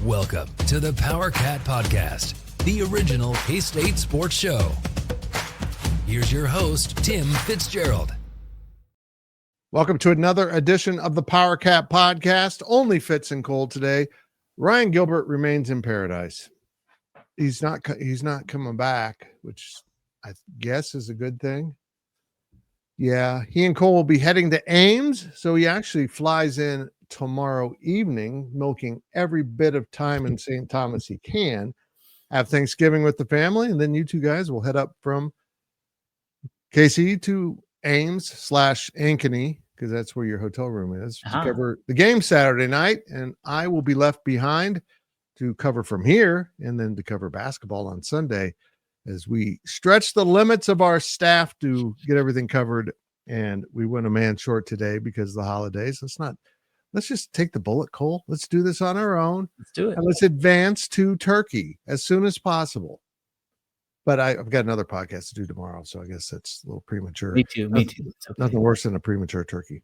Welcome to the Powercat Podcast, the original K-State sports show. Here's your host, Tim Fitzgerald. Welcome to another edition of the Powercat Podcast. Only Fitz and Cole today. Ryan Gilbert remains in paradise. He's not coming back, which I guess is a good thing. Yeah, he and Cole will be heading to Ames, so he actually flies in tomorrow evening, milking every bit of time in St. Thomas he can, have Thanksgiving with the family, and then you two guys will head up from KC to Ames/Ankeny, because that's where your hotel room is, to cover the game Saturday night, and I will be left behind to cover from here and then to cover basketball on Sunday as we stretch the limits of our staff to get everything covered. And we went a man short today because of the holidays. Let's just take the bullet, Cole. Let's do this on our own. Let's do it. And let's advance to Turkey as soon as possible. But I've got another podcast to do tomorrow, so I guess that's a little premature. Me too. Okay. Nothing worse than a premature turkey.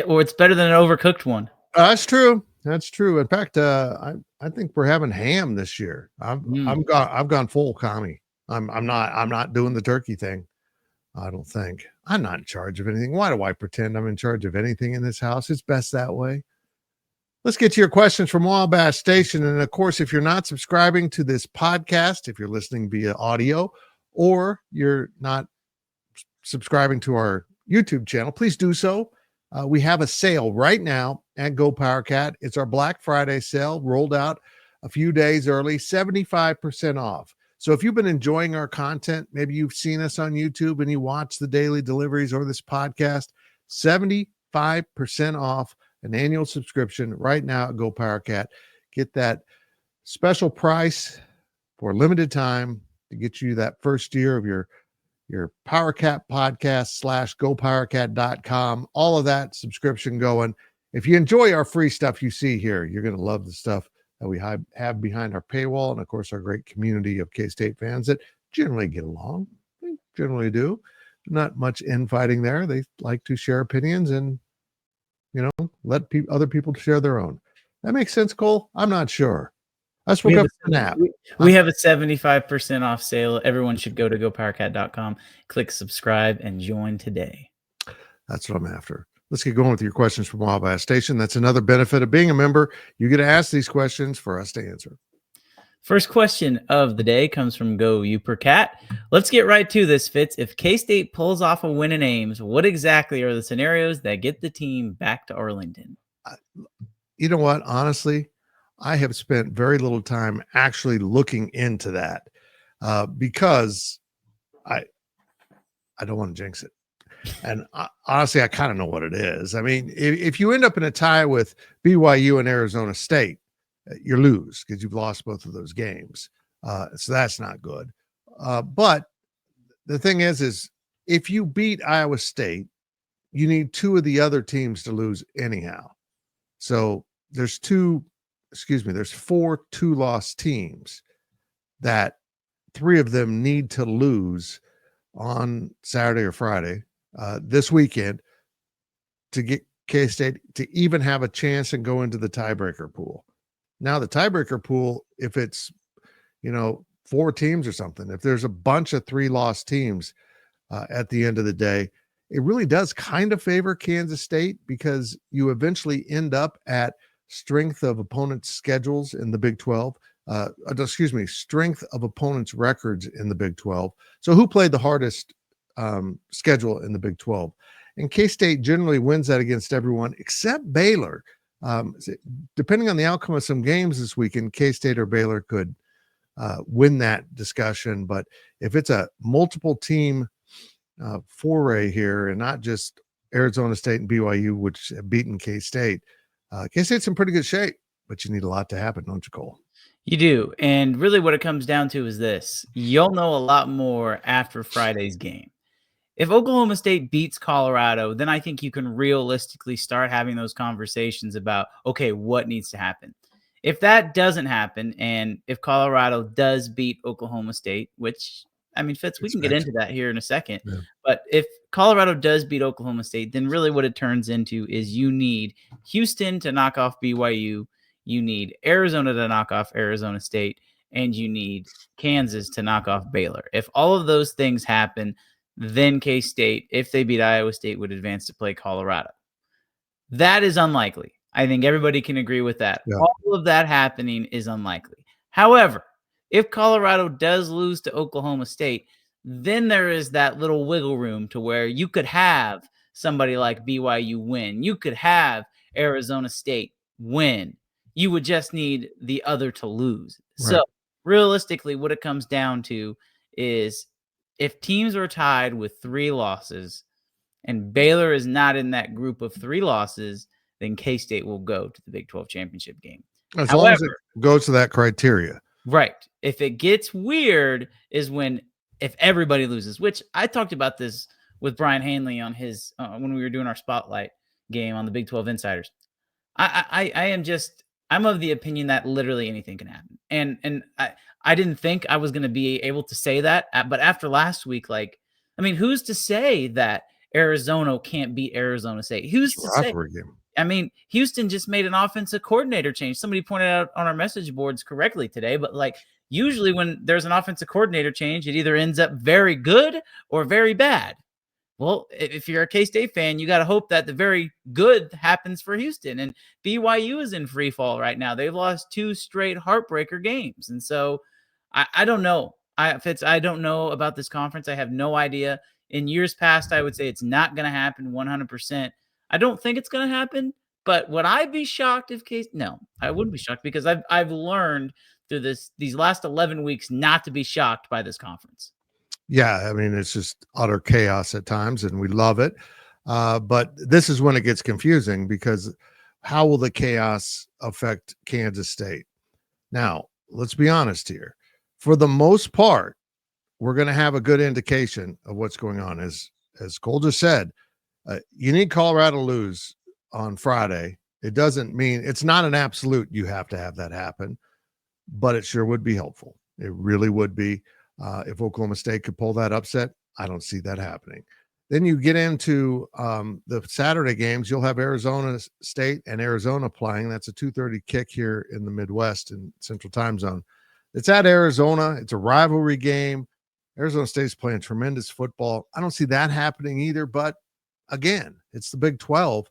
Or it's better than an overcooked one. That's true. That's true. In fact, I think we're having ham this year. I've gone full commie. I'm not doing the turkey thing. I don't think. I'm not in charge of anything. Why do I pretend I'm in charge of anything in this house? It's best that way. Let's get to your questions from Wabash Station. And of course, if you're not subscribing to this podcast, if you're listening via audio, or you're not subscribing to our YouTube channel, please do so. We have a sale right now at Go Powercat. It's our Black Friday sale, rolled out a few days early, 75% off. So if you've been enjoying our content, maybe you've seen us on YouTube and you watch the daily deliveries or this podcast, 75% off an annual subscription right now at Go Powercat. Get that special price for a limited time to get you that first year of your Powercat Podcast /GoPowercat.com. All of that subscription going. If you enjoy our free stuff you see here, you're going to love the stuff that we have behind our paywall, and of course our great community of K-State fans that generally get along. They generally do. Not much infighting there. They like to share opinions and, let other people share their own. That makes sense, Cole? I'm not sure. Let's look up the app. We have a 75% off sale. Everyone should go to gopowercat.com, click subscribe, and join today. That's what I'm after. Let's get going with your questions from Wabash Station. That's another benefit of being a member. You get to ask these questions for us to answer. First question of the day comes from Go Upercat. Let's get right to this, Fitz. If K-State pulls off a win in Ames, what exactly are the scenarios that get the team back to Arlington? You know what? Honestly, I have spent very little time actually looking into that because I don't want to jinx it. And honestly, I kind of know what it is. I mean, if you end up in a tie with BYU and Arizona State, you lose because you've lost both of those games. So that's not good. But the thing is if you beat Iowa State, you need two of the other teams to lose anyhow. So there's four two-loss teams that three of them need to lose on Saturday or Friday this weekend to get K-State to even have a chance and go into the tiebreaker pool. Now, the tiebreaker pool, if it's, four teams or something, if there's a bunch of three-loss teams at the end of the day, it really does kind of favor Kansas State because you eventually end up at strength of opponents' schedules in the Big 12. Strength of opponents' records in the Big 12. So who played the hardest schedule in the Big 12? And K-State generally wins that against everyone except Baylor. Depending on the outcome of some games this weekend, K-State or Baylor could win that discussion. But if it's a multiple team foray here and not just Arizona State and BYU, which have beaten K-State, K-State's in pretty good shape, but you need a lot to happen, don't you, Cole? You do. And really what it comes down to is this. You'll know a lot more after Friday's game. If Oklahoma State beats Colorado, then I think you can realistically start having those conversations about, okay, what needs to happen? If that doesn't happen, and if Colorado does beat Oklahoma State, which, I mean, Fitz, we can get into that here in a second. Yeah. But if Colorado does beat Oklahoma State, then really what it turns into is you need Houston to knock off BYU. you need Arizona to knock off Arizona State, and you need Kansas to knock off Baylor. If all of those things happen, then K-State, if they beat Iowa State, would advance to play Colorado. That is unlikely. I think everybody can agree with that. Yeah. All of that happening is unlikely. However, if Colorado does lose to Oklahoma State, then there is that little wiggle room to where you could have somebody like BYU win. You could have Arizona State win. You would just need the other to lose. Right. So realistically, what it comes down to is if teams are tied with 3 losses and Baylor is not in that group of 3 losses, then K-State will go to the Big 12 championship game. As long as it goes to that criteria. Right. If it gets weird is if everybody loses, which I talked about this with Brian Hanley on his when we were doing our spotlight game on the Big 12 Insiders. I'm of the opinion that literally anything can happen. And I didn't think I was going to be able to say that, but after last week, who's to say that Arizona can't beat Arizona State? Who's to say? Houston just made an offensive coordinator change. Somebody pointed out on our message boards correctly today, but usually when there's an offensive coordinator change, it either ends up very good or very bad. Well, if you're a K-State fan, you got to hope that the very good happens for Houston. And BYU is in free fall right now. They've lost 2 straight heartbreaker games. And so I don't know. I don't know about this conference. I have no idea. In years past, I would say it's not going to happen 100%. I don't think it's going to happen. But would I be shocked if K-State? No, I wouldn't be shocked because I've learned through these last 11 weeks not to be shocked by this conference. Yeah, it's just utter chaos at times, and we love it. But this is when it gets confusing because how will the chaos affect Kansas State? Now, let's be honest here. For the most part, we're going to have a good indication of what's going on. As Cole just said, you need Colorado to lose on Friday. It doesn't mean it's not an absolute you have to have that happen, but it sure would be helpful. It really would be. If Oklahoma State could pull that upset, I don't see that happening. Then you get into the Saturday games. You'll have Arizona State and Arizona playing. That's a 2:30 kick here in the Midwest and Central Time Zone. It's at Arizona. It's a rivalry game. Arizona State's playing tremendous football. I don't see that happening either. But again, it's the Big 12,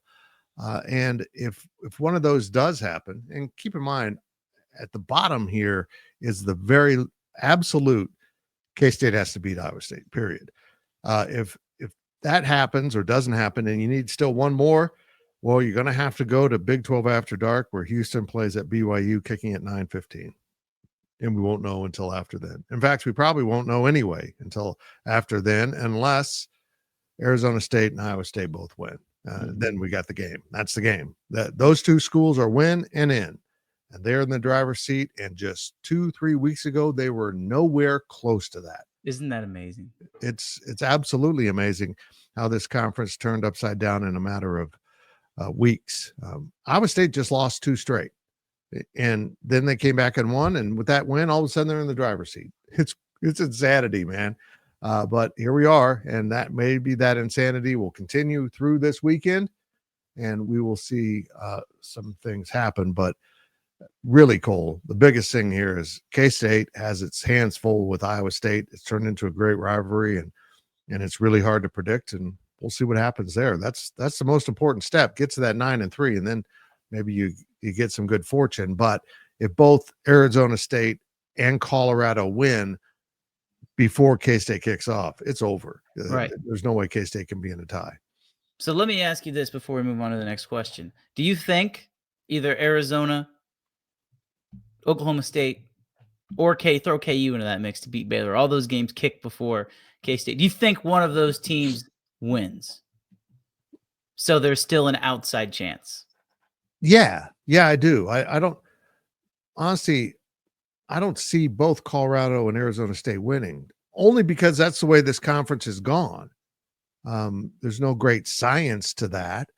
and if one of those does happen, and keep in mind, at the bottom here is the very absolute. K-State has to beat Iowa State, period. If that happens or doesn't happen and you need still one more, well, you're going to have to go to Big 12 After Dark where Houston plays at BYU kicking at 9:15. And we won't know until after then. In fact, we probably won't know anyway until after then unless Arizona State and Iowa State both win. Then we got the game. That's the game. Those 2 schools are win and in. And they're in the driver's seat. And just 2-3 weeks ago, they were nowhere close to that. Isn't that amazing? It's absolutely amazing how this conference turned upside down in a matter of weeks. Iowa State just lost 2 straight. And then they came back and won. And with that win, all of a sudden they're in the driver's seat. It's insanity, man. But here we are. And that maybe that insanity will continue through this weekend. And we will see some things happen. But really, Cole, the biggest thing here is K-State has its hands full with Iowa State. It's turned into a great rivalry, and it's really hard to predict, and we'll see what happens there. That's the most important step. Get to that 9-3, and then maybe you get some good fortune. But if both Arizona State and Colorado win before K-State kicks off, it's over. Right. There's no way K-State can be in a tie. So let me ask you this before we move on to the next question. Do you think either Arizona, Oklahoma State, or throw KU into that mix to beat Baylor, all those games kicked before K-State, do you think one of those teams wins? So there's still an outside chance. Yeah, I do. I don't honestly, I don't see both Colorado and Arizona State winning, only because that's the way this conference has gone. There's no great science to that.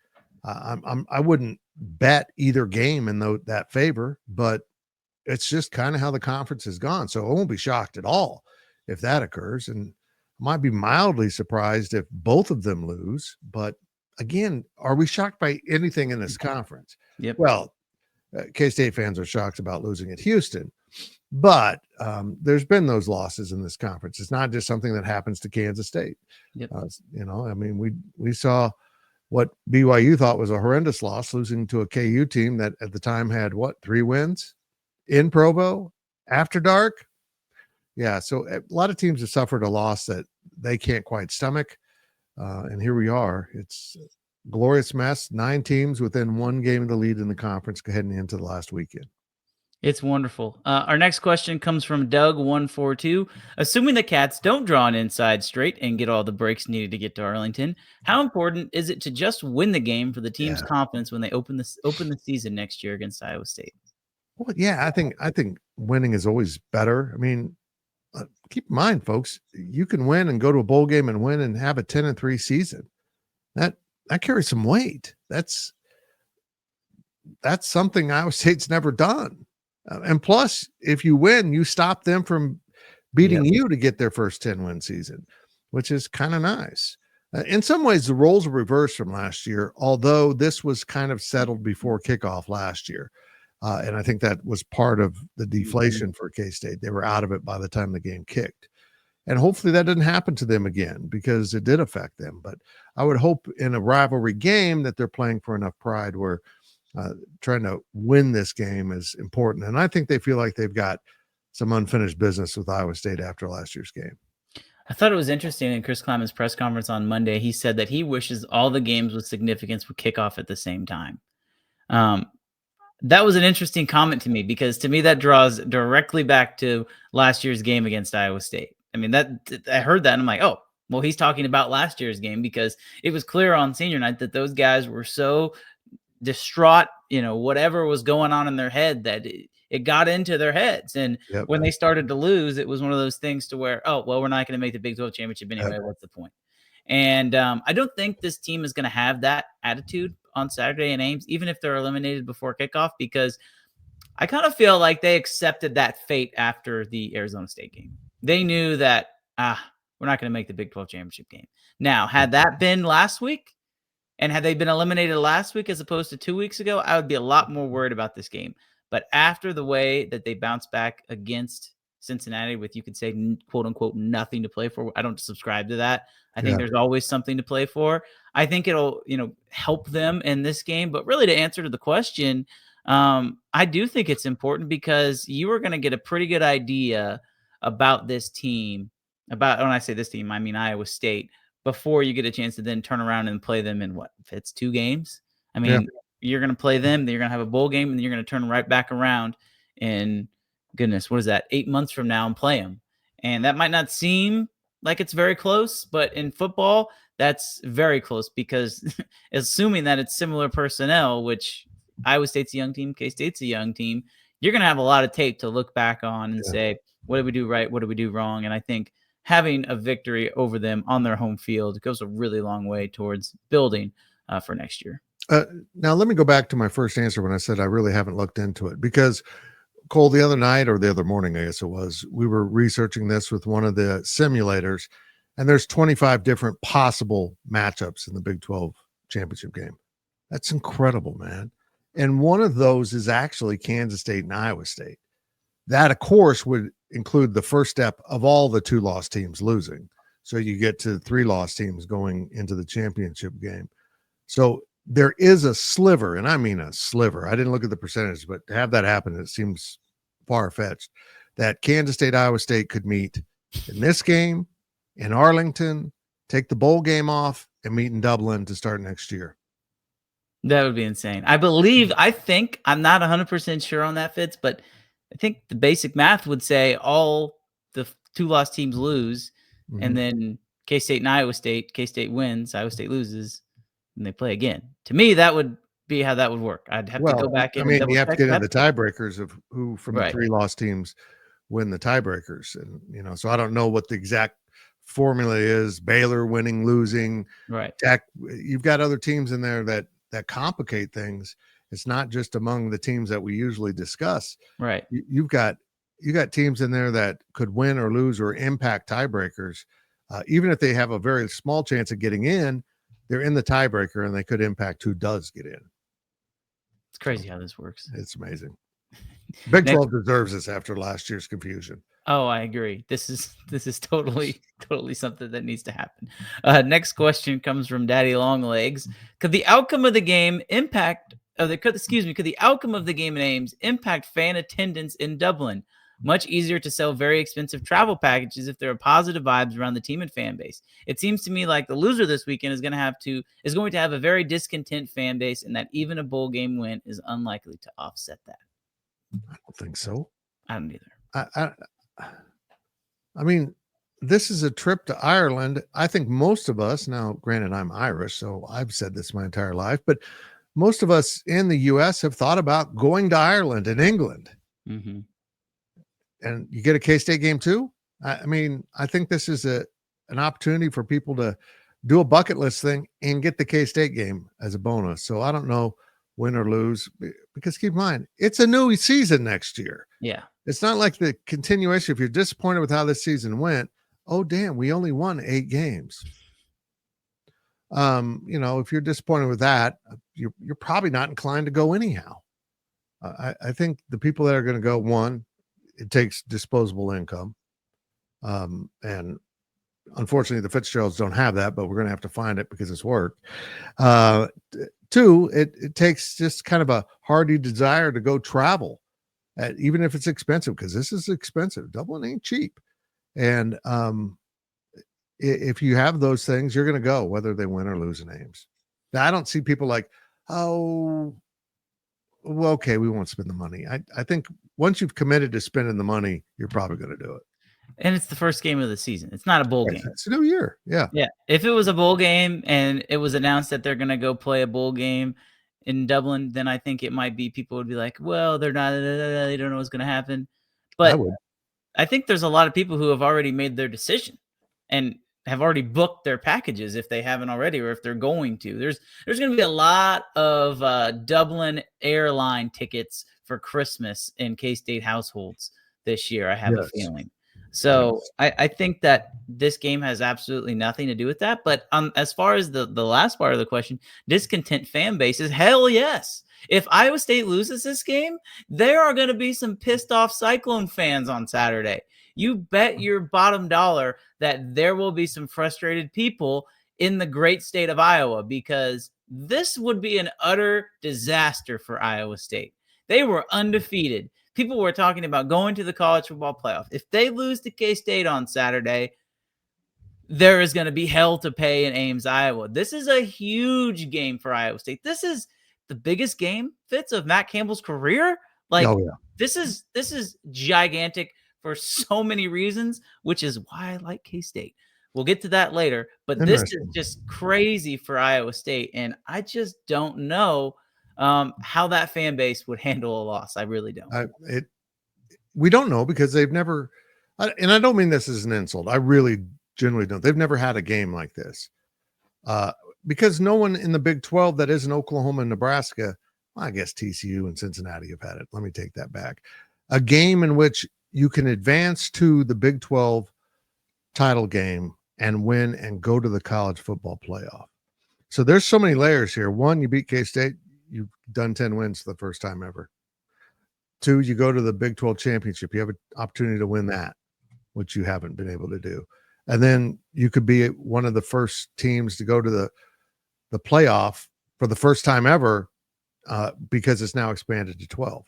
I wouldn't bet either game in that favor, but it's just kind of how the conference has gone. So I won't be shocked at all if that occurs. And I might be mildly surprised if both of them lose. But again, are we shocked by anything in this conference? Yep. Well, K-State fans are shocked about losing at Houston, but there's been those losses in this conference. It's not just something that happens to Kansas State. Yep. I mean, we saw what BYU thought was a horrendous loss, losing to a KU team that at the time had 3 wins in Provo after dark. Yeah, so a lot of teams have suffered a loss that they can't quite stomach, and here we are. It's a glorious mess. 9 teams within 1 game of the lead in the conference heading into the last weekend. It's wonderful. Our next question comes from Doug142. Assuming the Cats don't draw an inside straight and get all the breaks needed to get to Arlington, how important is it to just win the game for the team's confidence when they open the season next year against Iowa State? Well, yeah, I think winning is always better. I mean, keep in mind, folks, you can win and go to a bowl game and win and have a 10-3 season. That carries some weight. That's something Iowa State's never done. And plus, if you win, you stop them from beating you to get their first 10-win season, which is kind of nice. In some ways, the roles are reversed from last year, although this was kind of settled before kickoff last year. And I think that was part of the deflation for K-State. They were out of it by the time the game kicked. And hopefully that didn't happen to them again, because it did affect them. But I would hope in a rivalry game that they're playing for enough pride where trying to win this game is important. And I think they feel like they've got some unfinished business with Iowa State after last year's game. I thought it was interesting in Chris Kleiman's press conference on Monday. He said that he wishes all the games with significance would kick off at the same time. That was an interesting comment to me, because to me that draws directly back to last year's game against Iowa State. I mean, I heard that and I'm like, oh, well, he's talking about last year's game, because it was clear on senior night that those guys were so distraught, whatever was going on in their head, that it got into their heads. And when they started to lose, it was one of those things to where, oh, well, we're not going to make the Big 12 championship anyway. What's the point? And I don't think this team is going to have that attitude on Saturday in Ames, even if they're eliminated before kickoff, because I kind of feel like they accepted that fate after the Arizona State game. They knew that, we're not going to make the Big 12 championship game. Now, had that been last week, and had they been eliminated last week as opposed to 2 weeks ago, I would be a lot more worried about this game. But after the way that they bounced back against Cincinnati with, you could say, quote unquote, nothing to play for, I don't subscribe to that. I think there's always something to play for. I think it'll, help them in this game. But really, to answer to the question, I do think it's important, because you are going to get a pretty good idea about this team. When I say this team, I mean Iowa State, before you get a chance to then turn around and play them in if it's 2 games. I mean, you're going to play them, then you're going to have a bowl game, and then you're going to turn right back around in, goodness, what is that, 8 months from now, and play them. And that might not seem like it's very close, but in football, that's very close, because assuming that it's similar personnel, which Iowa State's a young team, K-State's a young team, you're going to have a lot of tape to look back on and say, what did we do right? What did we do wrong? And I think having a victory over them on their home field goes a really long way towards building for next year. Now, let me go back to my first answer when I said I really haven't looked into it, because Cole, the other night, or the other morning, I guess it was, we were researching this with one of the simulators, and there's 25 different possible matchups in the Big 12 championship game. That's incredible, man. And one of those is actually Kansas State and Iowa State. That, of course, would include the first step of all the 2-loss teams losing. So you get to 3-loss teams going into the championship game. So there is a sliver, and I mean a sliver. I didn't look at the percentage, but to have that happen, it seems far-fetched, that Kansas State, Iowa State could meet in this game, in Arlington, take the bowl game off, and meet in Dublin to start next year. That would be insane. I'm not 100% sure on that, Fitz, but I think the basic math would say all the 2-loss teams lose, and then K-State and Iowa State, K-State wins, Iowa State loses, and they play again. To me, that would be how that would work. I'd have to go back and you have to get into the tiebreakers of who from the 3-loss teams win the tiebreakers. And, so I don't know what the exact formula is. Baylor winning, losing. Right. Tech, you've got other teams in there that complicate things. It's not just among the teams that we usually discuss. Right. You've got teams in there that could win or lose or impact tiebreakers. Even if they have a very small chance of getting in, they're in the tiebreaker, and they could impact who does get in. It's crazy how this works. It's amazing. Big 12 deserves this after last year's confusion. Oh, I agree. This is totally something that needs to happen. Next question comes from Daddy Longlegs. Could the outcome of the game could the outcome of the game in Ames impact fan attendance in Dublin? Much easier to sell very expensive travel packages if there are positive vibes around the team and fan base. It seems to me like the loser this weekend is going to have a very discontent fan base, and that even a bowl game win is unlikely to offset that. I don't think so. I don't either. I mean, this is a trip to Ireland. I think most of us, now granted I'm Irish, so I've said this my entire life, but most of us in the U.S. have thought about going to Ireland and England. Mm-hmm. And you get a K-State game too. I mean, I think this is an opportunity for people to do a bucket list thing and get the K-State game as a bonus. So I don't know, win or lose, because keep in mind, it's a new season next year. Yeah. It's not like the continuation. If you're disappointed with how this season went, oh, damn, we only won 8 games. If you're disappointed with that, you're probably not inclined to go anyhow. I think the people that are going to go, one, it takes disposable income. And unfortunately, the Fitzgeralds don't have that, but we're going to have to find it because it's work. Two, it takes just kind of a hearty desire to go travel, even if it's expensive, because this is expensive. Dublin ain't cheap. And if you have those things, you're going to go, whether they win or lose in Ames. Now, I don't see people like, oh, well, okay, we won't spend the money. I think once you've committed to spending the money, you're probably going to do it. And it's the first game of the season. It's not a bowl game. It's a new year. Yeah. Yeah. If it was a bowl game and it was announced that they're going to go play a bowl game in Dublin, then I think it might be, people would be like, well, they don't know what's going to happen. But I think there's a lot of people who have already made their decision and have already booked their packages if they haven't already, or if they're going to. There's going to be a lot of Dublin airline tickets for Christmas in K-State households this year, I have a feeling. So I think that this game has absolutely nothing to do with that. But as far as the last part of the question, discontent fan bases, hell yes. If Iowa State loses this game, there are going to be some pissed off Cyclone fans on Saturday. You bet your bottom dollar that there will be some frustrated people in the great state of Iowa, because this would be an utter disaster for Iowa State. They were undefeated. People were talking about going to the college football playoff. If they lose to K-State on Saturday, there is going to be hell to pay in Ames, Iowa. This is a huge game for Iowa State. This is the biggest game, Fitz, of Matt Campbell's career. This is gigantic for so many reasons, which is why I like K-State. We'll get to that later, but this is just crazy for Iowa State, and I just don't know how that fan base would handle a loss. I really don't. We don't know, because they've never, and I don't mean this as an insult. I really genuinely don't. They've never had a game like this, because no one in the Big 12 that isn't Oklahoma and Nebraska, well, I guess TCU and Cincinnati have had it. Let me take that back. A game in which you can advance to the Big 12 title game and win and go to the college football playoff. So there's so many layers here. One, you beat K-State. You've done 10 wins for the first time ever. 2, you go to the Big 12 championship. You have an opportunity to win that, which you haven't been able to do. And then you could be one of the first teams to go to the playoff for the first time ever, because it's now expanded to 12.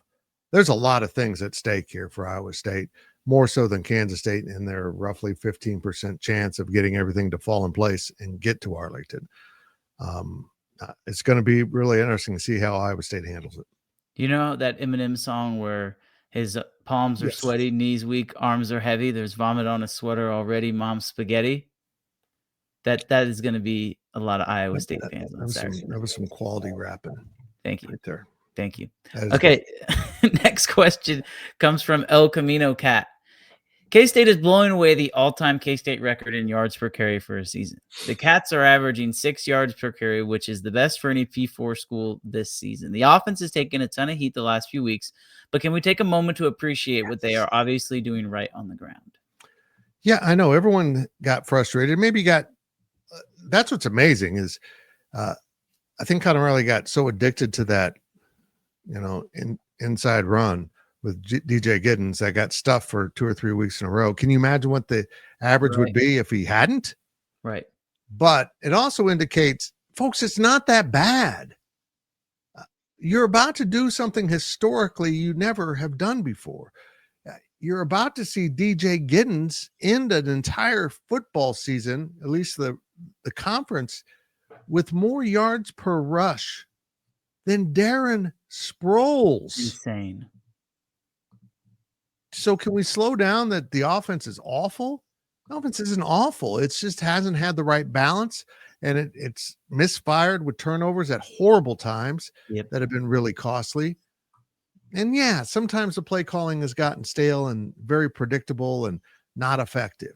There's a lot of things at stake here for Iowa State, more so than Kansas State and their roughly 15% chance of getting everything to fall in place and get to Arlington. It's going to be really interesting to see how Iowa State handles it. You know that Eminem song where his palms are sweaty, knees weak, arms are heavy, there's vomit on his sweater already, mom's spaghetti? That is going to be a lot of Iowa State fans on Saturday. That was some quality rapping. Thank you. Right there. Thank you. Okay. Next question comes from El Camino Cat. K-State is blowing away the all-time K-State record in yards per carry for a season. The Cats are averaging 6 yards per carry, which is the best for any P4 school this season. The offense has taken a ton of heat the last few weeks, but can we take a moment to appreciate what they are obviously doing right on the ground? Yeah, I know. Everyone got frustrated. Maybe that's what's amazing is I think Conor Riley got so addicted to that inside run with DJ Giddens that got stuffed for 2 or 3 weeks in a row. Can you imagine what the average would be if he hadn't? Right. But it also indicates, folks, it's not that bad. You're about to do something historically you never have done before. You're about to see DJ Giddens end an entire football season, at least the conference, with more yards per rush than Darren Sproles. Insane. So can we slow down that the offense is awful? The offense isn't awful. It's just hasn't had the right balance, and it's misfired with turnovers at horrible times that have been really costly. And yeah, sometimes the play calling has gotten stale and very predictable and not effective.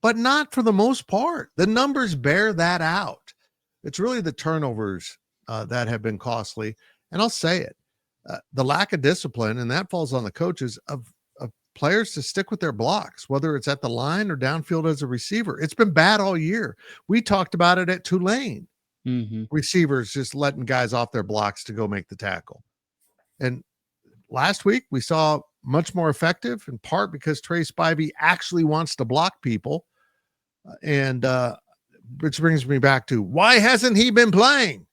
But not for the most part. The numbers bear that out. It's really the turnovers that have been costly. And I'll say it. The lack of discipline, and that falls on the coaches of players to stick with their blocks, whether it's at the line or downfield as a receiver. It's been bad all year. We talked about it at Tulane. Receivers just letting guys off their blocks to go make the tackle. And last week we saw much more effective, in part because Tre Spivey actually wants to block people. And which brings me back to, why hasn't he been playing?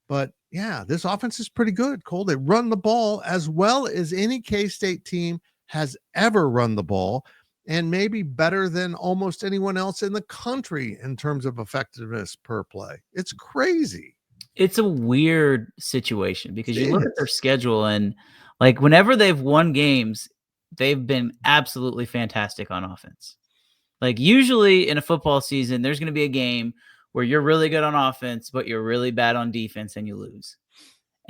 But yeah, this offense is pretty good, Cole. They run the ball as well as any K-State team has ever run the ball, and maybe better than almost anyone else in the country in terms of effectiveness per play. It's crazy. It's a weird situation because you look at their schedule, and like whenever they've won games, they've been absolutely fantastic on offense. Like usually in a football season, there's going to be a game where you're really good on offense, but you're really bad on defense and you lose.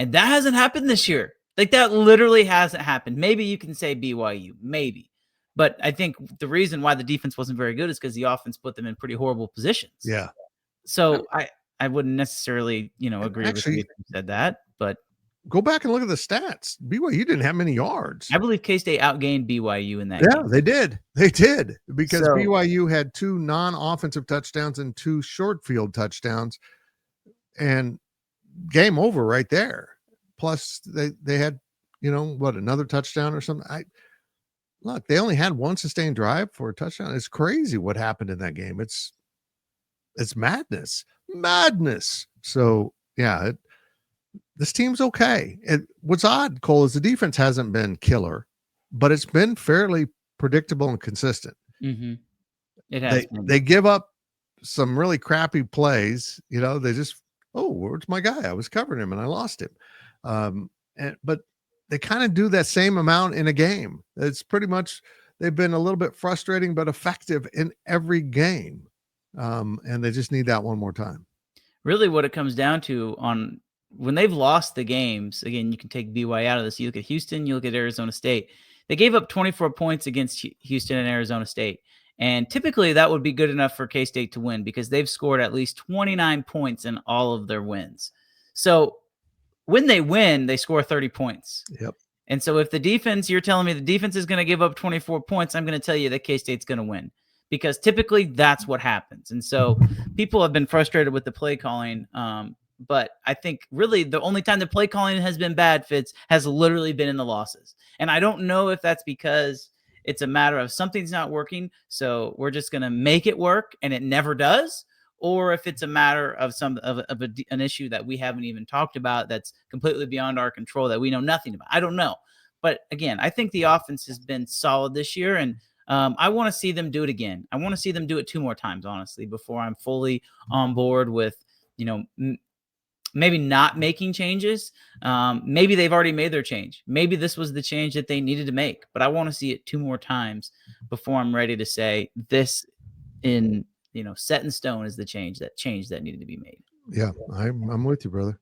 And that hasn't happened this year. Like that literally hasn't happened. Maybe you can say BYU, maybe. But I think the reason why the defense wasn't very good is because the offense put them in pretty horrible positions. Yeah. So I wouldn't necessarily, agree with you if you said that, but go back and look at the stats. BYU didn't have many yards. I believe K-State outgained BYU in that game. Yeah, they did. They did, because BYU had 2 non-offensive touchdowns and 2 short field touchdowns, and game over right there. Plus they had, another touchdown or something. Look, they only had 1 sustained drive for a touchdown. It's crazy what happened in that game. It's madness. So yeah, this team's okay. And what's odd, Cole, is the defense hasn't been killer, but it's been fairly predictable and consistent. Mm-hmm. It has. They give up some really crappy plays. They just, where's my guy? I was covering him and I lost him. But they kind of do that same amount in a game. It's pretty much, they've been a little bit frustrating, but effective in every game. And they just need that one more time. Really what it comes down to on when they've lost the games, again, you can take BYU out of this. You look at Houston, you look at Arizona State. They gave up 24 points against Houston and Arizona State. And typically that would be good enough for K-State to win because they've scored at least 29 points in all of their wins. So when they win, they score 30 points. Yep. And so if the defense, you're telling me the defense is going to give up 24 points, I'm going to tell you that K-State's going to win because typically that's what happens. And so people have been frustrated with the play calling. But I think really the only time the play calling has been bad, Fitz, has literally been in the losses. And I don't know if that's because it's a matter of something's not working, so we're just going to make it work and it never does, or if it's a matter of an issue that we haven't even talked about that's completely beyond our control that we know nothing about. I don't know. But again, I think the offense has been solid this year, and I want to see them do it again. I want to see them do it 2 more times, honestly, before I'm fully on board with, maybe not making changes. Maybe they've already made their change. Maybe this was the change that they needed to make, but I want to see it 2 more times before I'm ready to say this set in stone is the change that needed to be made. Yeah, I'm with you, brother.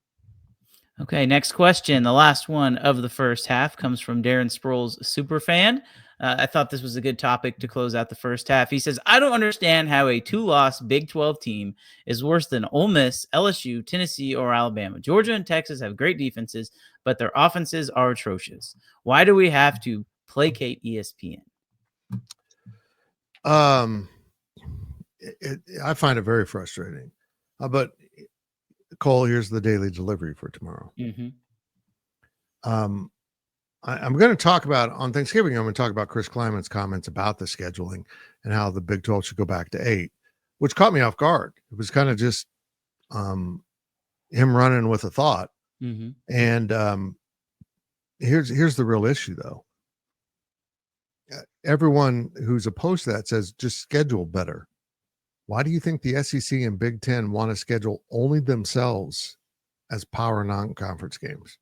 Okay, next question. The last one of the first half comes from Darren Sproles, superfan. I thought this was a good topic to close out the first half. He says, I don't understand how a 2-loss Big 12 team is worse than Ole Miss, LSU, Tennessee, or Alabama. Georgia and Texas have great defenses, but their offenses are atrocious. Why do we have to placate ESPN? I find it very frustrating. But Cole, here's the daily delivery for tomorrow. Mm-hmm. I'm going to talk about on Thanksgiving. I'm going to talk about Chris Kleiman's comments about the scheduling and how the Big 12 should go back to 8, which caught me off guard. It was kind of just him running with a thought. Mm-hmm. And here's the real issue, though. Everyone who's opposed to that says just schedule better. Why do you think the SEC and Big Ten want to schedule only themselves as power non-conference games?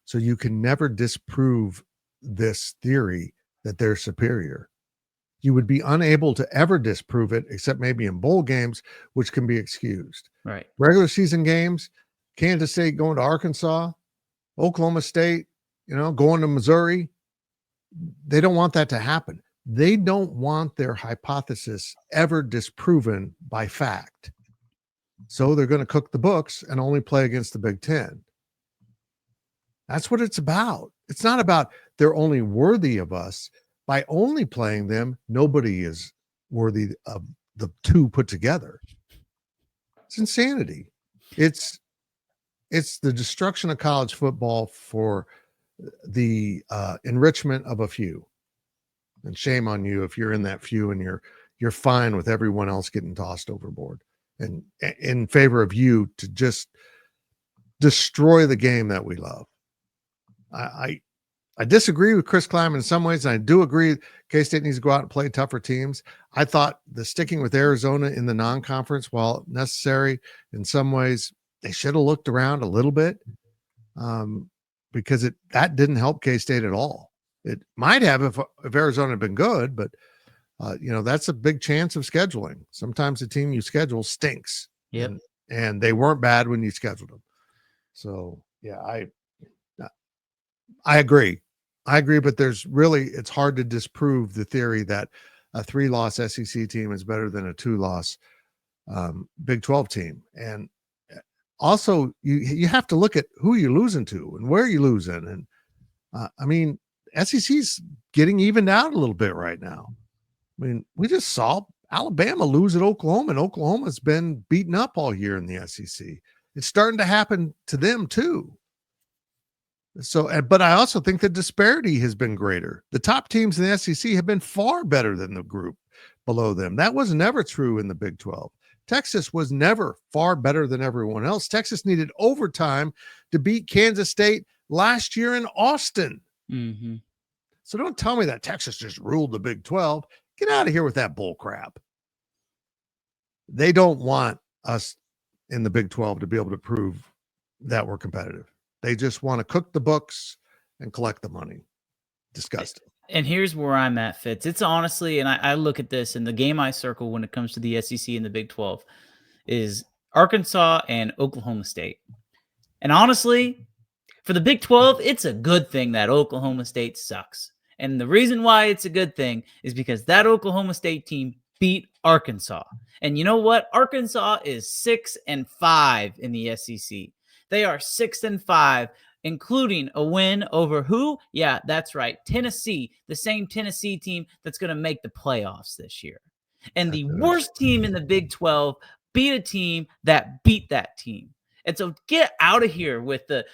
So you can never disprove this theory that they're superior. You would be unable to ever disprove it, except maybe in bowl games, which can be excused. Right. Regular season games, Kansas State going to Arkansas, Oklahoma State, going to Missouri. They don't want that to happen. They don't want their hypothesis ever disproven by fact. So they're going to cook the books and only play against the Big Ten. That's what it's about. It's not about they're only worthy of us. By only playing them, nobody is worthy of the two put together. It's insanity. It's the destruction of college football for the enrichment of a few. And shame on you if you're in that few and you're fine with everyone else getting tossed overboard and in favor of you to just destroy the game that we love. I disagree with Chris Kleiman in some ways, and I do agree K-State needs to go out and play tougher teams. I thought the sticking with Arizona in the non-conference, while necessary in some ways, they should have looked around a little bit because that didn't help K-State at all. It might have if Arizona had been good, but that's a big chance of scheduling. Sometimes the team you schedule stinks. Yep. And they weren't bad when you scheduled them. So yeah, I agree. But it's hard to disprove the theory that a 3-loss SEC team is better than a 2-loss Big 12 team. And also you have to look at who you're losing to and where you're losing. And SEC's getting evened out a little bit right now. I mean, we just saw Alabama lose at Oklahoma, and Oklahoma's been beaten up all year in the SEC. It's starting to happen to them too. So, but I also think the disparity has been greater. The top teams in the SEC have been far better than the group below them. That was never true in the Big 12. Texas was never far better than everyone else. Texas needed overtime to beat Kansas State last year in Austin. Mm-hmm. So don't tell me that Texas just ruled the Big 12. Get out of here with that bull crap. They don't want us in the Big 12 to be able to prove that we're competitive. They just want to cook the books and collect the money. Disgusting. And here's where I'm at, Fitz. It's honestly, and I look at this, and the game I circle when it comes to the SEC and the Big 12 is Arkansas and Oklahoma State. And honestly, for the Big 12, it's a good thing that Oklahoma State sucks. And the reason why it's a good thing is because that Oklahoma State team beat Arkansas. And you know what? Arkansas is 6-5 in the SEC. They are 6-5, including a win over who? Yeah, that's right. Tennessee, the same Tennessee team that's going to make the playoffs this year. And the worst team in the Big 12 beat a team that beat that team. And so get out of here with the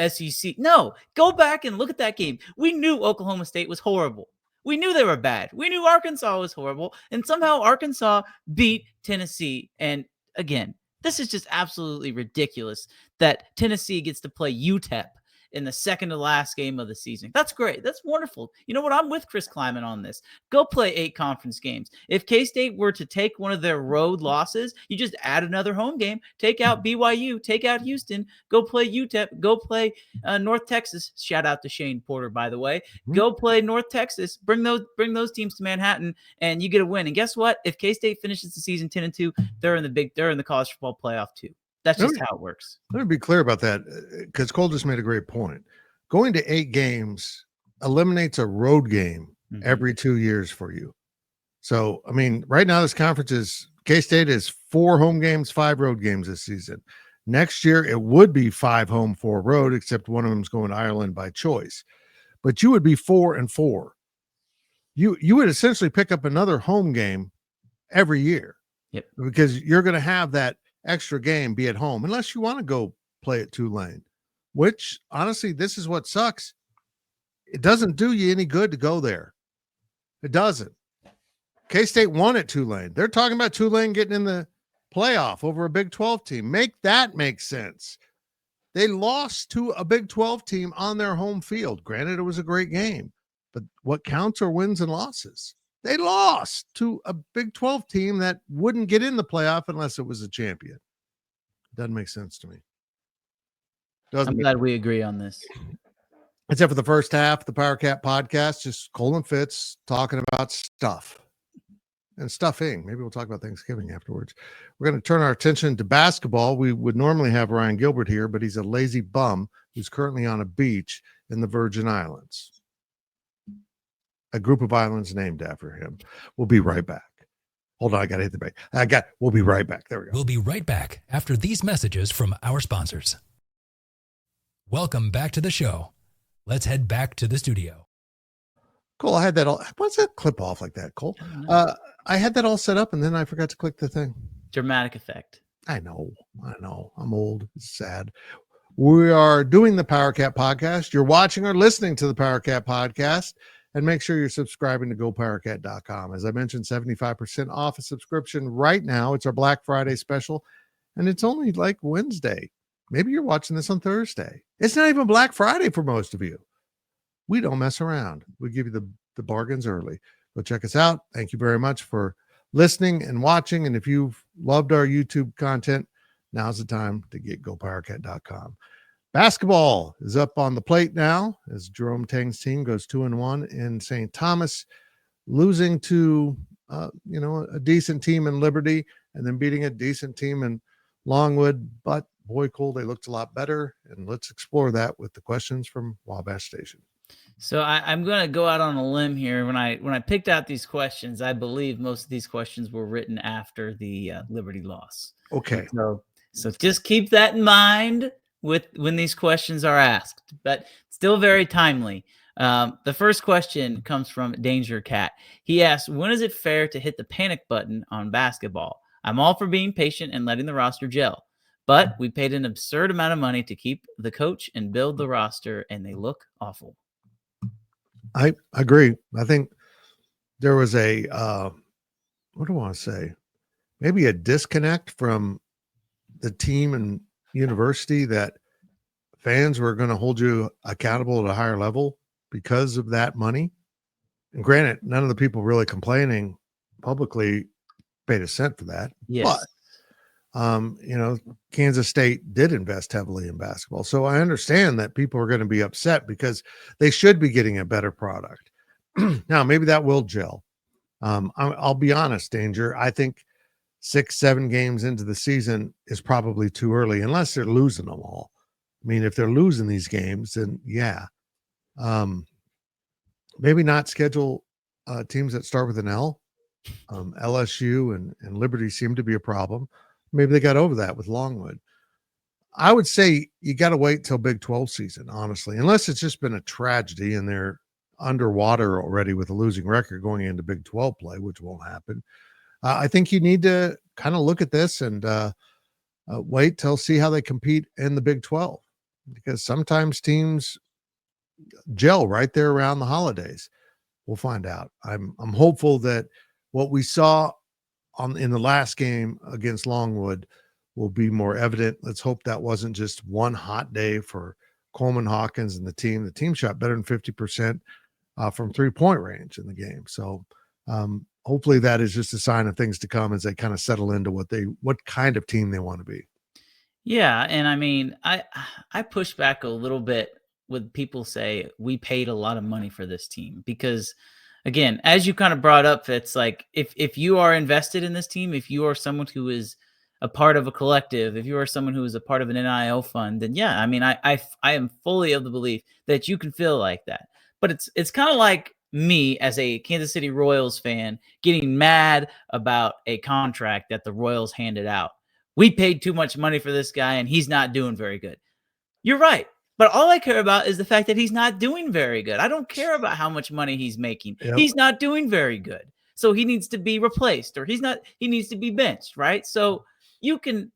SEC. No, go back and look at that game. We knew Oklahoma State was horrible. We knew they were bad. We knew Arkansas was horrible. And somehow Arkansas beat Tennessee. And again, this is just absolutely ridiculous that Tennessee gets to play UTEP in the second to last game of the season. That's great. That's wonderful. You know what? I'm with Chris Kleiman on this. Go play 8 conference games. If K-State were to take one of their road losses, you just add another home game, take out BYU, take out Houston, go play UTEP, go play North Texas. Shout out to Shane Porter, by the way. Go play North Texas. Bring those teams to Manhattan, and you get a win. And guess what? If K-State finishes the season 10-2, they're in the college football playoff too. That's just how it works. Let me be clear about that, because Cole just made a great point. Going to 8 games eliminates a road game every 2 years for you. So, I mean, right now this conference is K-State is 4 home games, 5 road games this season. Next year, it would be 5 home, 4 road, except one of them is going to Ireland by choice. But you would be 4-4. You would essentially pick up another home game every year. Yep. Because you're going to have that extra game be at home, unless you want to go play at Tulane. which honestly, this is what sucks. It doesn't do you any good to go there. It doesn't. K-State won at Tulane. They're talking about Tulane getting in the playoff over a Big 12 team. Make that make sense. They lost to a Big 12 team on their home field. Granted, it was a great game, but what counts are wins and losses. They lost to a Big 12 team that wouldn't get in the playoff unless it was a champion. Doesn't make sense to me. I'm glad we agree on this. Except for the first half, the Powercat podcast, just Cole and Fitz talking about stuff and stuffing. Maybe we'll talk about Thanksgiving afterwards. We're going to turn our attention to basketball. We would normally have Ryan Gilbert here, but he's a lazy bum who's currently on a beach in the Virgin Islands. A group of islands named after him. We'll be right back. Hold on, I got to hit the break. We'll be right back. There we go. We'll be right back after these messages from our sponsors. Welcome back to the show. Let's head back to the studio. Cole, I had that all. What's that clip off like that, Cole? I had that all set up and then I forgot to click the thing. Dramatic effect. I know. I'm old. It's sad. We are doing the Powercat podcast. You're watching or listening to the Powercat podcast. And make sure you're subscribing to GoPowercat.com. As I mentioned, 75% off a subscription right now. It's our Black Friday special. And it's only like Wednesday. Maybe you're watching this on Thursday. It's not even Black Friday for most of you. We don't mess around. We give you the bargains early. Go check us out. Thank you very much for listening and watching. And if you've loved our YouTube content, now's the time to get GoPowercat.com. Basketball is up on the plate now as Jerome Tang's team goes 2-1 in St. Thomas, losing to a decent team in Liberty and then beating a decent team in Longwood. But boy, Cole, they looked a lot better. And let's explore that with the questions from Wabash Station. So I'm going to go out on a limb here. When I picked out these questions, I believe most of these questions were written after the Liberty loss. Okay. So just keep that in mind when these questions are asked, but still very timely. The first question comes from Danger Cat. He asks, when is it fair to hit the panic button on basketball? I'm all for being patient and letting the roster gel, but we paid an absurd amount of money to keep the coach and build the roster, and they look awful. I agree. I think there was what do I want to say? Maybe a disconnect from the team and university that fans were going to hold you accountable at a higher level because of that money. And granted, none of the people really complaining publicly paid a cent for that. Yes. But, Kansas State did invest heavily in basketball. So I understand that people are going to be upset because they should be getting a better product. Now, maybe that will gel. I'll be honest, Danger. I think 6-7 games into the season is probably too early, unless they're losing them all. I mean, if they're losing these games, then yeah. Maybe not schedule teams that start with an L. LSU and Liberty seem to be a problem. Maybe they got over that with Longwood. I would say you got to wait till Big 12 season, honestly, unless it's just been a tragedy and they're underwater already with a losing record going into Big 12 play, which won't happen. I think you need to kind of look at this and wait till see how they compete in the Big 12, because sometimes teams gel right there around the holidays. We'll find out. I'm hopeful that what we saw in the last game against Longwood will be more evident. Let's hope that wasn't just one hot day for Coleman Hawkins and the team. The team shot better than 50% from 3-point range in the game. So hopefully that is just a sign of things to come as they kind of settle into what kind of team they want to be. Yeah. And I mean, I push back a little bit when people say we paid a lot of money for this team, because again, as you kind of brought up, it's like if you are invested in this team, if you are someone who is a part of a collective, if you are someone who is a part of an NIL fund, then yeah, I mean, I am fully of the belief that you can feel like that. But it's kind of like me as a Kansas City Royals fan getting mad about a contract that the Royals handed out. We paid too much money for this guy and he's not doing very good. You're right. But all I care about is the fact that he's not doing very good. I don't care about how much money he's making. Yep. He's not doing very good. So he needs to be replaced, or he needs to be benched, right? So you can,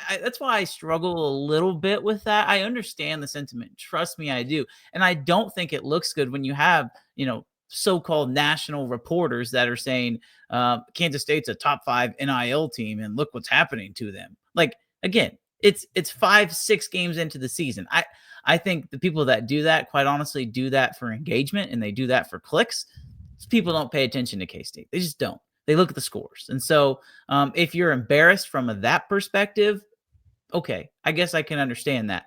that's why I struggle a little bit with that. I understand the sentiment. Trust me, I do. And I don't think it looks good when you have, so-called national reporters that are saying Kansas State's a top 5 NIL team and look what's happening to them. Like, again, it's 5-6 games into the season. I think the people that do that, quite honestly, do that for engagement and they do that for clicks. People don't pay attention to K-State. They just don't. They look at the scores. And so if you're embarrassed from that perspective, okay, I guess I can understand that.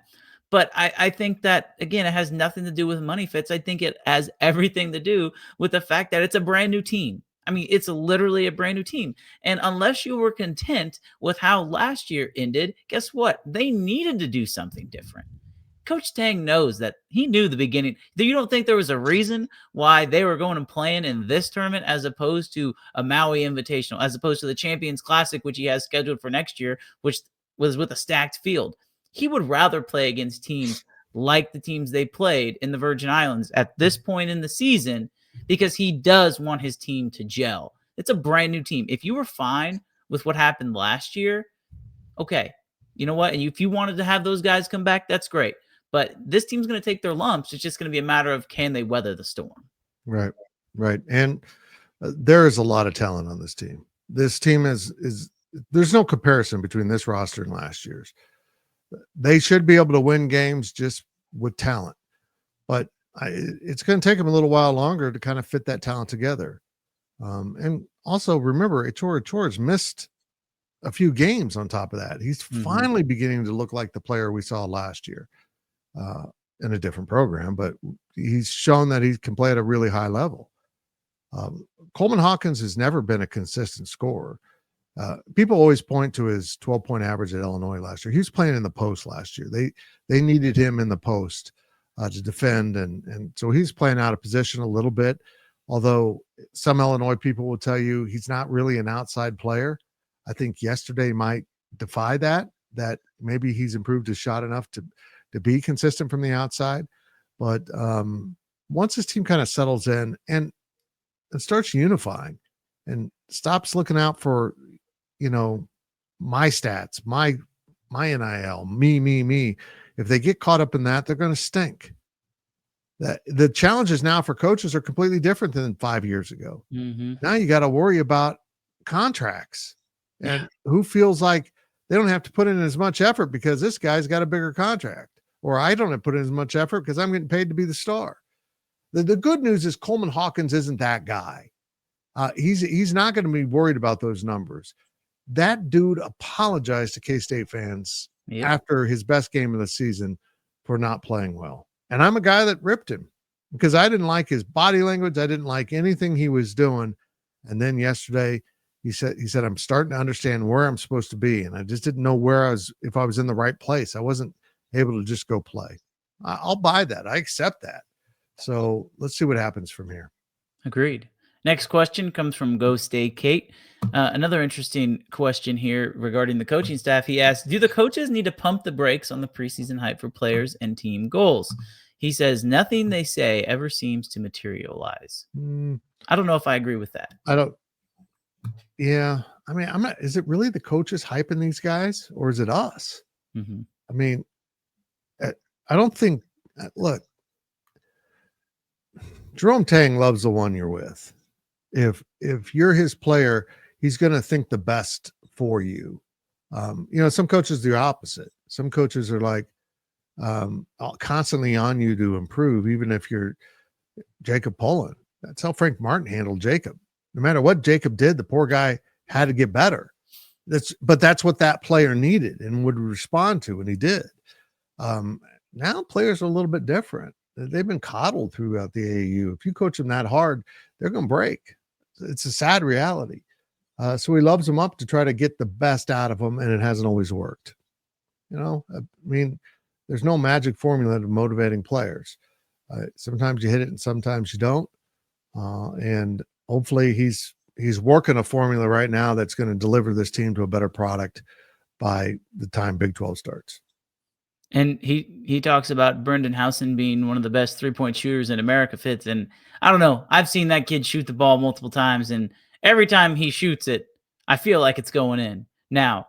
But I think that, again, it has nothing to do with money, Fitz. I think it has everything to do with the fact that it's a brand new team. I mean, it's literally a brand new team. And unless you were content with how last year ended, guess what? They needed to do something different. Coach Tang knows that. He knew the beginning. You don't think there was a reason why they were going and playing in this tournament as opposed to a Maui Invitational, as opposed to the Champions Classic, which he has scheduled for next year, which was with a stacked field. He would rather play against teams like the teams they played in the Virgin Islands at this point in the season because he does want his team to gel. It's a brand new team. If you were fine with what happened last year, okay, you know what? And if you wanted to have those guys come back, that's great. But this team's going to take their lumps. It's just going to be a matter of can they weather the storm. Right. And there is a lot of talent on this team. This team is there's no comparison between this roster and last year's. They should be able to win games just with talent, but it's going to take them a little while longer to kind of fit that talent together. And also remember, Ichoro's missed a few games on top of that. He's finally beginning to look like the player we saw last year in a different program, but he's shown that he can play at a really high level. Coleman Hawkins has never been a consistent scorer. People always point to his 12-point average at Illinois last year. He was playing in the post last year. They needed him in the post to defend, and so he's playing out of position a little bit, although some Illinois people will tell you he's not really an outside player. I think yesterday might defy that maybe he's improved his shot enough to be consistent from the outside. But once his team kind of settles in and starts unifying and stops looking out for, my stats, my NIL, me. If they get caught up in that, they're going to stink. The challenges now for coaches are completely different than 5 years ago. Now you got to worry about contracts and who feels like they don't have to put in as much effort because this guy's got a bigger contract, or I don't have to put in as much effort because I'm getting paid to be the star. The good news is Coleman Hawkins isn't that guy. He's not going to be worried about those numbers. That dude apologized to K-State fans after his best game of the season for not playing well. And I'm a guy that ripped him because I didn't like his body language. I didn't like anything he was doing. And then yesterday he said, I'm starting to understand where I'm supposed to be. And I just didn't know if I was in the right place. I wasn't able to just go play. I'll buy that. I accept that. So let's see what happens from here. Agreed. Next question comes from Go Stay Kate. Another interesting question here regarding the coaching staff. He asked, do the coaches need to pump the brakes on the preseason hype for players and team goals? He says, nothing they say ever seems to materialize. I don't know if I agree with that. Yeah. I mean, is it really the coaches hyping these guys or is it us? I mean, I don't think, look, Jerome Tang loves the one you're with. If you're his player, he's going to think the best for you. Some coaches do the opposite. Some coaches are like constantly on you to improve, even if you're Jacob Pullen. That's how Frank Martin handled Jacob. No matter what Jacob did, the poor guy had to get better. But that's what that player needed and would respond to, and he did. Now players are a little bit different. They've been coddled throughout the AAU. If you coach them that hard, they're going to break. It's a sad reality. So he loves them up to try to get the best out of them, and it hasn't always worked. I mean, there's no magic formula to motivating players. Sometimes you hit it and sometimes you don't. And hopefully he's working a formula right now that's going to deliver this team to a better product by the time Big 12 starts. And he talks about Brendan Housen being one of the best 3-point shooters in America, Fitz. And I don't know. I've seen that kid shoot the ball multiple times, and every time he shoots it, I feel like it's going in. Now,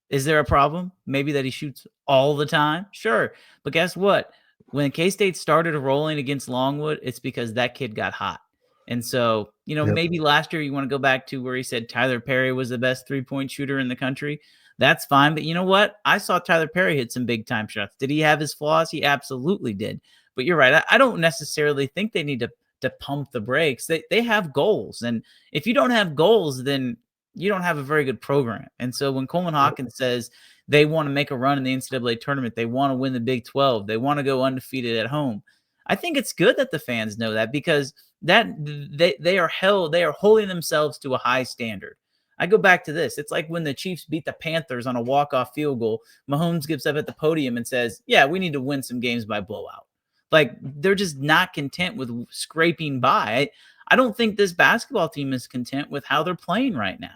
Is there a problem? Maybe that he shoots all the time? Sure. But guess what? When K-State started rolling against Longwood, it's because that kid got hot. And so, maybe last year you want to go back to where he said Tyler Perry was the best three-point shooter in the country. That's fine. But you know what? I saw Tyler Perry hit some big-time shots. Did he have his flaws? He absolutely did. But you're right. I don't necessarily think they need to pump the brakes. They have goals. And if you don't have goals, then you don't have a very good program. And so when Coleman Hawkins says they want to make a run in the NCAA tournament, they want to win the Big 12, they want to go undefeated at home, I think it's good that the fans know that, because that they are holding themselves to a high standard. I go back to this. It's like when the Chiefs beat the Panthers on a walk-off field goal, Mahomes gets up at the podium and says, yeah, we need to win some games by blowout. Like, they're just not content with scraping by. I don't think this basketball team is content with how they're playing right now.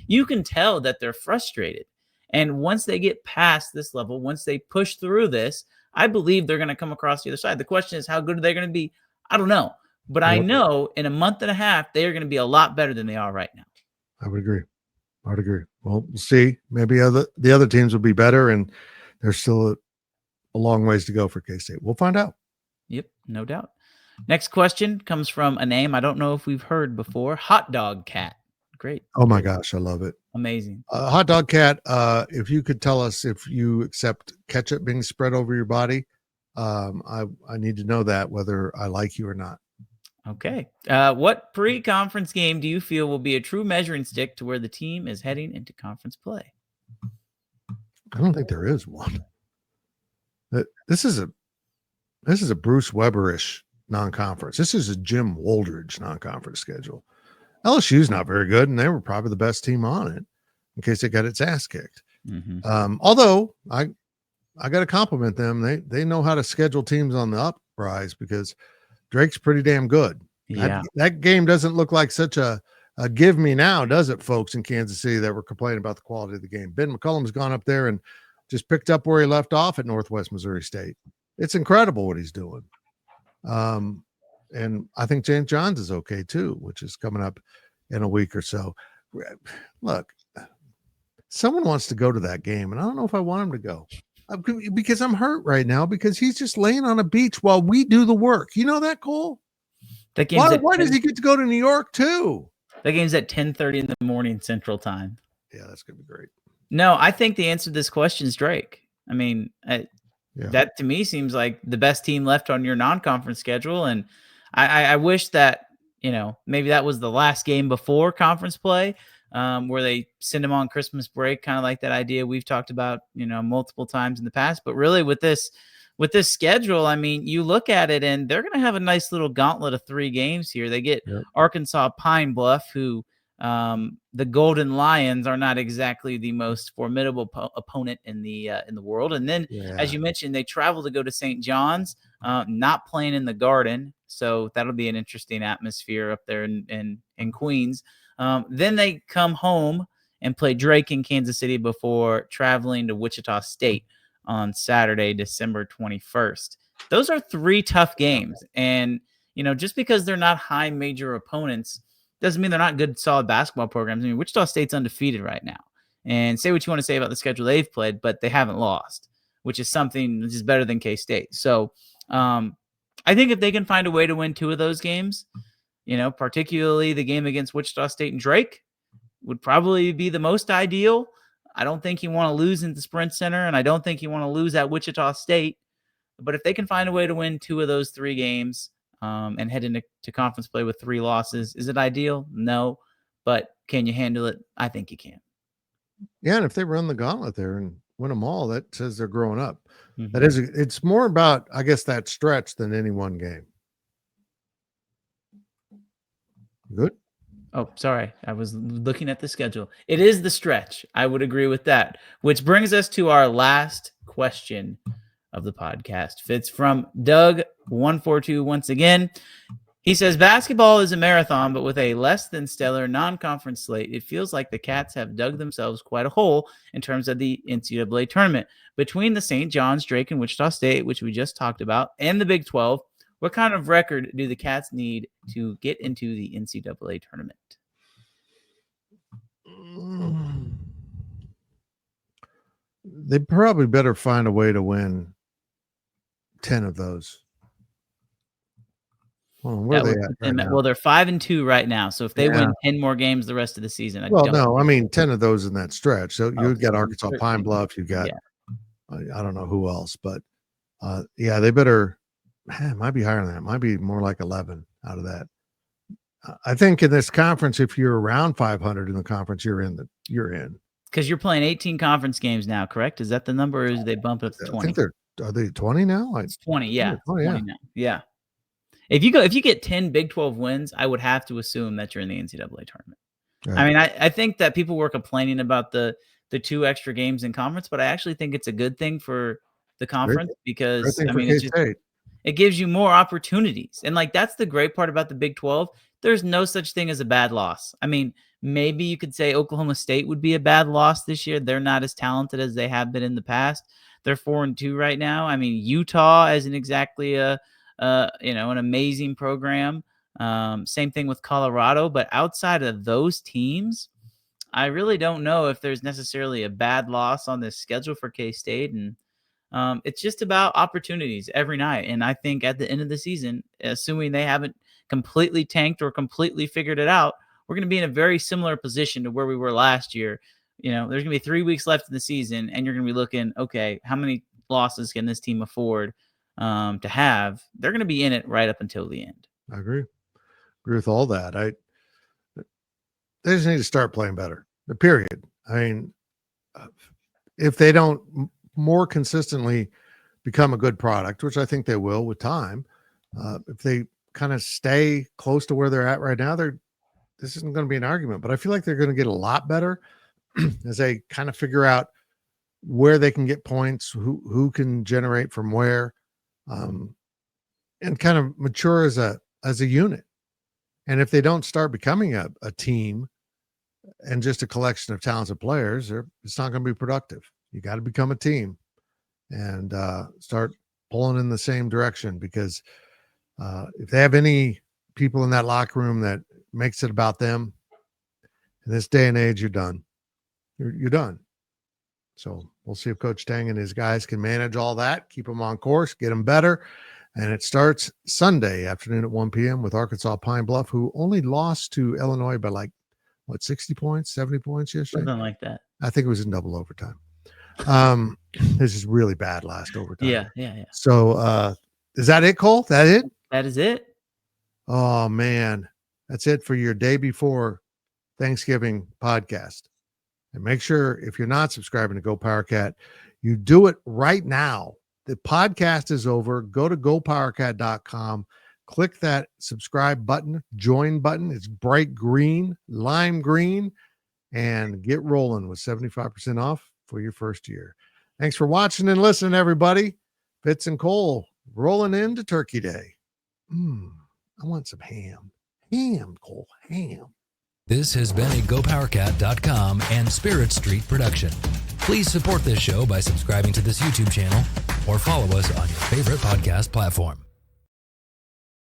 You can tell that they're frustrated. And once they get past this level, once they push through this, I believe they're going to come across the other side. The question is, how good are they going to be? I don't know. But I know in a month and a half, they are going to be a lot better than they are right now. I would agree. Well, we'll see. Maybe the other teams will be better, and there's still a long ways to go for K-State. We'll find out. Yep, no doubt. Next question comes from a name I don't know if we've heard before. Hot Dog Cat. Great. Oh my gosh, I love it. Amazing. Hot Dog Cat, if you could tell us if you accept ketchup being spread over your body, I need to know that, whether I like you or not. Okay. What pre-conference game do you feel will be a true measuring stick to where the team is heading into conference play? I don't think there is one. This is a Bruce Weber-ish non-conference. This is a Jim Woldridge non-conference schedule. LSU's not very good, and they were probably the best team on it in case it got its ass kicked. Mm-hmm. Although I got to compliment them. They know how to schedule teams on the uprise, because Drake's pretty damn good. Yeah. That game doesn't look like such a give me now, does it, folks in Kansas City that were complaining about the quality of the game? Ben McCullum's gone up there and just picked up where he left off at Northwest Missouri State. It's incredible what he's doing. And I think James Johns is okay too, which is coming up in a week or so. Look, someone wants to go to that game, and I don't know if I want him to go, because I'm hurt right now, because he's just laying on a beach while we do the work. You know that, Cole? Why does he get to go to New York too? That game's at 10:30 in the morning Central Time. Yeah, that's going to be great. No, I think the answer to this question is Drake. I mean, that to me seems like the best team left on your non-conference schedule. And I wish that, maybe that was the last game before conference play, where they send him on Christmas break, kind of like that idea we've talked about, multiple times in the past. But really with this schedule, I mean, you look at it and they're going to have a nice little gauntlet of 3 games here. They get Arkansas Pine Bluff, who the Golden Lions are not exactly the most formidable opponent in the world. And then, as you mentioned, they travel to go to St. John's, not playing in the Garden. So that'll be an interesting atmosphere up there in Queens. Then they come home and play Drake in Kansas City before traveling to Wichita State on Saturday, December 21st. Those are 3 tough games. And, just because they're not high major opponents doesn't mean they're not good, solid basketball programs. I mean, Wichita State's undefeated right now. And say what you want to say about the schedule they've played, but they haven't lost, which is something which is better than K-State. So I think if they can find a way to win 2 of those games, particularly the game against Wichita State and Drake, would probably be the most ideal. I don't think you want to lose in the Sprint Center, and I don't think you want to lose at Wichita State. But if they can find a way to win 2 of those 3 games and head into conference play with 3 losses, is it ideal? No. But can you handle it? I think you can. Yeah, and if they run the gauntlet there and win them all, that says they're growing up. Mm-hmm. It's more about, I guess, that stretch than any one game. Good. Oh, sorry. I was looking at the schedule. It is the stretch. I would agree with that. Which brings us to our last question of the podcast. It's from Doug142 once again. He says, basketball is a marathon, but with a less than stellar non-conference slate, it feels like the Cats have dug themselves quite a hole in terms of the NCAA tournament. Between the St. John's, Drake, and Wichita State, which we just talked about, and the Big 12, what kind of record do the Cats need to get into the NCAA tournament? They probably better find a way to win 10 of those. Well, where are they at right now? Well, they're 5-2 right now. So if they win 10 more games the rest of the season, I mean 10 of those in that stretch. So you've got Arkansas Pine Bluff. You've got I don't know who else, but they better. It might be higher than that. It might be more like 11 out of that. I think in this conference, if you're around 500 in the conference, you're in. Because you're playing 18 conference games now, correct? Is that the number, or is they bump it up to 20? I think are they 20 now? It's 20, yeah. 20 now. Yeah. If you get 10 Big 12 wins, I would have to assume that you're in the NCAA tournament. Right. I mean, I think that people were complaining about the 2 extra games in conference, but I actually think it's a good thing for the conference because it gives you more opportunities. And like, that's the great part about the Big 12. There's no such thing as a bad loss. I mean, maybe you could say Oklahoma State would be a bad loss this year. They're not as talented as they have been in the past. They're 4-2 right now. I mean, Utah isn't exactly an amazing program. Same thing with Colorado, but outside of those teams, I really don't know if there's necessarily a bad loss on this schedule for K-State. And it's just about opportunities every night. And I think at the end of the season, assuming they haven't completely tanked or completely figured it out, we're going to be in a very similar position to where we were last year. There's going to be 3 weeks left in the season, and you're going to be looking, okay, how many losses can this team afford to have? They're going to be in it right up until the end. I agree with all that. They just need to start playing better, period. I mean, if they don't more consistently become a good product, which I think they will with time, if they kind of stay close to where they're at right now, this isn't going to be an argument, but I feel like they're going to get a lot better as they kind of figure out where they can get points, who can generate from where, and kind of mature as a unit. And if they don't start becoming a team and just a collection of talented players, it's not going to be productive. You got to become a team and start pulling in the same direction, because if they have any people in that locker room that makes it about them, in this day and age, you're done. You're done. So we'll see if Coach Tang and his guys can manage all that, keep them on course, get them better. And it starts Sunday afternoon at 1 p.m. with Arkansas Pine Bluff, who only lost to Illinois by 60 points, 70 points yesterday? Something like that. I think it was in double overtime. This is really bad last overtime. Yeah. So is that it, Cole? That it? That is it. Oh, man. That's it for your day before Thanksgiving podcast. And make sure, if you're not subscribing to Go Powercat, you do it right now. The podcast is over. Go to gopowercat.com. Click that subscribe button, join button. It's bright green, lime green, and get rolling with 75% off for your first year. Thanks for watching and listening, everybody. Fitz and Cole rolling into Turkey Day. I want some ham. Ham, Cole, ham. This has been a GoPowerCat.com and Spirit Street production. Please support this show by subscribing to this YouTube channel or follow us on your favorite podcast platform.